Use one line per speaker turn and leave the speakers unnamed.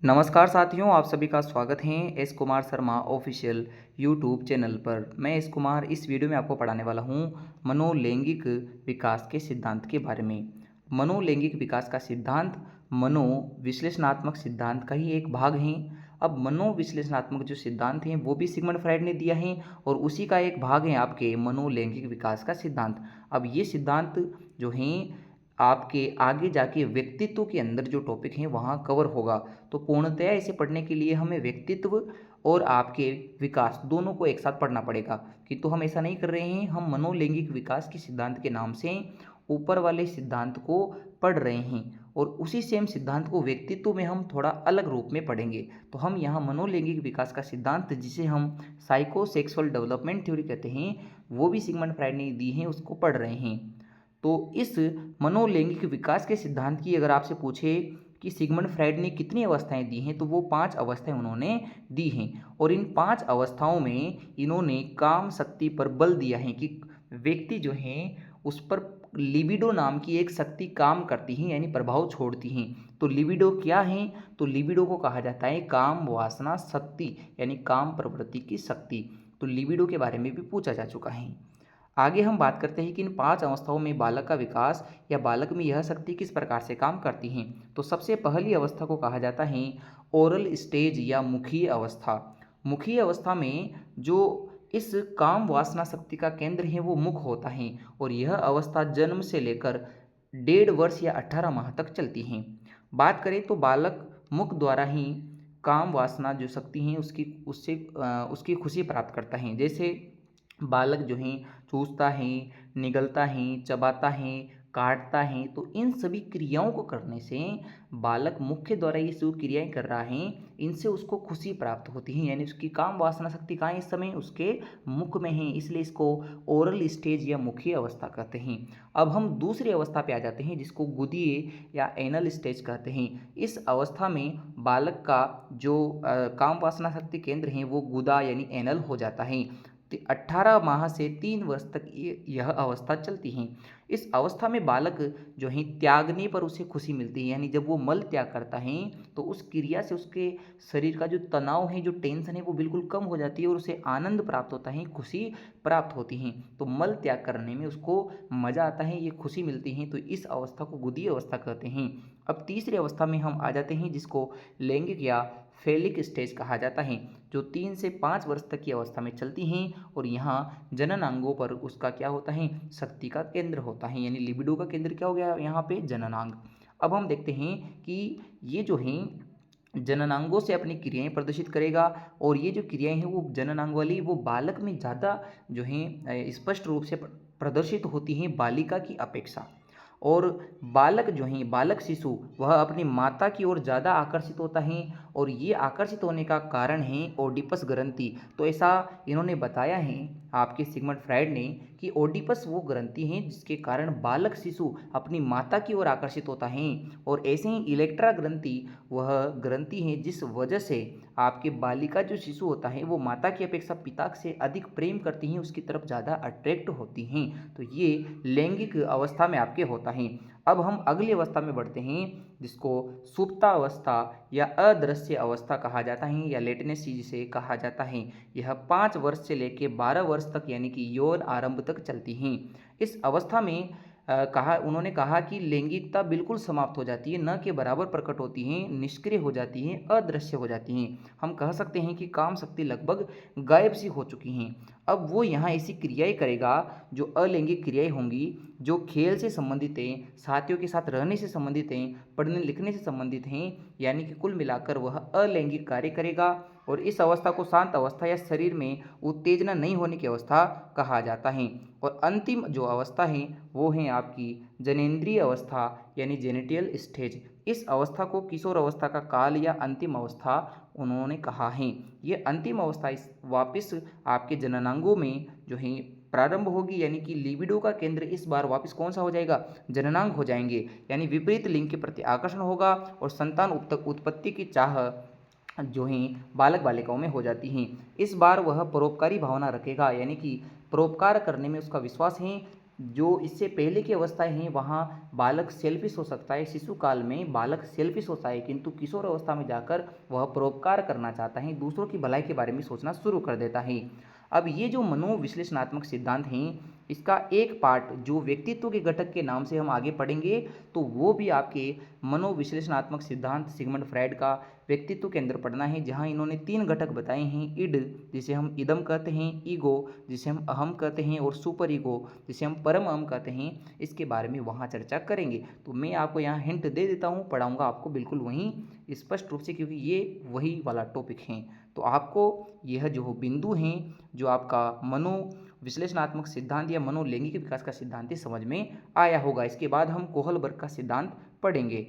नमस्कार साथियों, आप सभी का स्वागत है S Kumar Sharma official YouTube channel पर। मैं एस कुमार इस वीडियो में आपको पढ़ाने वाला हूँ मनोलैंगिक विकास के सिद्धांत के बारे में। मनोलैंगिक विकास का सिद्धांत मनोविश्लेषणात्मक सिद्धांत का ही एक भाग है। अब मनोविश्लेषणात्मक जो सिद्धांत हैं वो भी सिगमंड फ्राइड ने दिया है और उसी का एक भाग है आपके मनोलैंगिक विकास का सिद्धांत। अब ये सिद्धांत जो हैं आपके आगे जाके व्यक्तित्व के अंदर जो टॉपिक हैं वहाँ कवर होगा। तो पूर्णतया इसे पढ़ने के लिए हमें व्यक्तित्व और आपके विकास दोनों को एक साथ पढ़ना पड़ेगा। किंतु हम ऐसा नहीं कर रहे हैं, हम मनोलैंगिक विकास के सिद्धांत के नाम से ऊपर वाले सिद्धांत को पढ़ रहे हैं और उसी सेम सिद्धांत को व्यक्तित्व में हम थोड़ा अलग रूप में पढ़ेंगे। तो हम यहाँ मनोलैंगिक विकास का सिद्धांत, जिसे हम साइकोसेक्सुअल डेवलपमेंट थ्योरी कहते हैं, वो भी सिगमंड फ्राइड ने दी है, उसको पढ़ रहे हैं। तो इस मनोलैंगिक विकास के सिद्धांत की अगर आपसे पूछे कि सिगमंड फ्राइड ने कितनी अवस्थाएं दी हैं, तो वो 5 अवस्थाएं उन्होंने दी हैं और इन 5 अवस्थाओं में इन्होंने काम शक्ति पर बल दिया है कि व्यक्ति जो हैं उस पर लिबिडो नाम की एक शक्ति काम करती है, यानी प्रभाव छोड़ती हैं। तो लिबिडो क्या है? तो लिबिडो को कहा जाता है काम वासना शक्ति, यानी काम प्रवृत्ति की शक्ति। तो लिबिडो के बारे में भी पूछा जा चुका है। आगे हम बात करते हैं कि इन 5 अवस्थाओं में बालक का विकास या बालक में यह शक्ति किस प्रकार से काम करती हैं। तो सबसे पहली अवस्था को कहा जाता है ओरल स्टेज या मुखीय अवस्था। मुखीय अवस्था में जो इस काम वासना शक्ति का केंद्र है वो मुख होता है और यह अवस्था जन्म से लेकर 1.5 वर्ष या 18 माह तक चलती है। बात करें तो बालक मुख द्वारा ही काम वासना जो शक्ति है उसकी खुशी प्राप्त करता है। जैसे बालक जो हैं चूसता है, निगलता है, चबाता है, काटता है, तो इन सभी क्रियाओं को करने से बालक मुख्य द्वारा ये जो क्रियाएं कर रहा है इनसे उसको खुशी प्राप्त होती है, यानी उसकी काम वासना शक्ति कहाँ है इस समय? उसके मुख में है, इसलिए इसको ओरल स्टेज या मुखीय अवस्था कहते हैं। अब हम दूसरी अवस्था पे आ जाते हैं जिसको गुदीय या एनल स्टेज कहते हैं। इस अवस्था में बालक का जो काम वासना शक्ति केंद्र है वो गुदा यानी एनल हो जाता है। 18 माह से 3 वर्ष तक यह अवस्था चलती है। इस अवस्था में बालक जो है त्यागने पर उसे खुशी मिलती है, यानी जब वो मल त्याग करता है तो उस क्रिया से उसके शरीर का जो तनाव है, जो टेंशन है, वो बिल्कुल कम हो जाती है और उसे आनंद प्राप्त होता है, खुशी प्राप्त होती है। तो मल त्याग करने में उसको मज़ा आता है, ये खुशी मिलती है, तो इस अवस्था को गुदीय अवस्था कहते हैं। अब तीसरी अवस्था में हम आ जाते हैं जिसको लैंगिक या फेलिक स्टेज कहा जाता है, जो 3 से 5 वर्ष तक की अवस्था में चलती हैं और यहाँ जननांगों पर उसका क्या होता है? शक्ति का केंद्र होता है, यानी लिबिडो का केंद्र क्या हो गया यहाँ पे? जननांग। अब हम देखते हैं कि ये जो हैं जननांगों से अपनी क्रियाएं प्रदर्शित करेगा और ये जो क्रियाएं हैं वो जननांग वाली वो बालक में ज़्यादा जो हैं स्पष्ट रूप से प्रदर्शित होती हैं बालिका की अपेक्षा। और बालक जो हैं, बालक शिशु, वह अपनी माता की ओर ज़्यादा आकर्षित होता है और ये आकर्षित होने का कारण है ओडिपस ग्रंथि। तो ऐसा इन्होंने बताया है आपके सिगमंड फ्राइड ने कि ओडिपस वो ग्रंथि हैं जिसके कारण बालक शिशु अपनी माता की ओर आकर्षित होता है। और ऐसे ही इलेक्ट्रा ग्रंथि वह ग्रंथि है जिस वजह से आपके बालिका जो शिशु होता है वो माता की अपेक्षा पिता से अधिक प्रेम करती हैं, उसकी तरफ ज़्यादा अट्रैक्ट होती हैं। तो ये लैंगिक अवस्था में आपके होता है। अब हम अगली अवस्था में बढ़ते हैं जिसको सुप्तावस्था या अदृश्य अवस्था कहा जाता है या लेटेनेसी जिसे कहा जाता है। यह 5 वर्ष से लेकर 12 वर्ष तक यानी कि यौन आरंभ तक चलती हैं। इस अवस्था में उन्होंने कहा कि लैंगिकता बिल्कुल समाप्त हो जाती है, न के बराबर प्रकट होती हैं, निष्क्रिय हो जाती हैं, अदृश्य हो जाती हैं। हम कह सकते हैं कि काम शक्ति लगभग गायब सी हो चुकी हैं। अब वो यहाँ ऐसी क्रियाएं करेगा जो अलैंगिक क्रियाएं होंगी, जो खेल से संबंधित हैं, साथियों के साथ रहने से संबंधित हैं, पढ़ने लिखने से संबंधित हैं, यानी कि कुल मिलाकर वह अलैंगिक कार्य करेगा। और इस अवस्था को शांत अवस्था या शरीर में उत्तेजना नहीं होने की अवस्था कहा जाता है। और अंतिम जो अवस्था है वो है आपकी जनेंद्रिय अवस्था यानी जेनिटल स्टेज। इस अवस्था को किशोर अवस्था का काल या अंतिम अवस्था उन्होंने कहा है। ये अंतिम अवस्था इस वापस आपके जननांगों में जो है प्रारंभ होगी, यानी कि लिबिडो का केंद्र इस बार वापस कौन सा हो जाएगा? जननांग हो जाएंगे, यानी विपरीत लिंग के प्रति आकर्षण होगा और संतान उत्पत्ति की चाह जो हैं बालक बालिकाओं में हो जाती हैं। इस बार वह परोपकारी भावना रखेगा, यानी कि परोपकार करने में उसका विश्वास है, जो इससे पहले की अवस्थाएँ हैं वहाँ बालक सेल्फ़िश हो सकता है, शिशु काल में बालक सेल्फ़िश होता है, किंतु किशोर अवस्था में जाकर वह परोपकार करना चाहता है, दूसरों की भलाई के बारे में सोचना शुरू कर देता है। अब ये जो मनोविश्लेषणात्मक सिद्धांत हैं, इसका एक पार्ट जो व्यक्तित्व के घटक के नाम से हम आगे पढ़ेंगे, तो वो भी आपके मनोविश्लेषणात्मक सिद्धांत सिगमंड फ्रायड का व्यक्तित्व के अंदर पढ़ना है, जहाँ इन्होंने 3 घटक बताए हैं, इड जिसे हम इदम कहते हैं, ईगो जिसे हम अहम कहते हैं और सुपर ईगो जिसे हम परम अहम कहते हैं, इसके बारे में वहाँ चर्चा करेंगे। तो मैं आपको यहाँ हिंट दे देता हूँ, पढ़ाऊँगा आपको बिल्कुल वहीं स्पष्ट रूप से, क्योंकि ये वही वाला टॉपिक हैं। तो आपको यह जो बिंदु हैं, जो आपका विश्लेषणात्मक सिद्धांत या मनोलैंगिक विकास का सिद्धांत है, समझ में आया होगा। इसके बाद हम कोहलबर्ग का सिद्धांत पढ़ेंगे।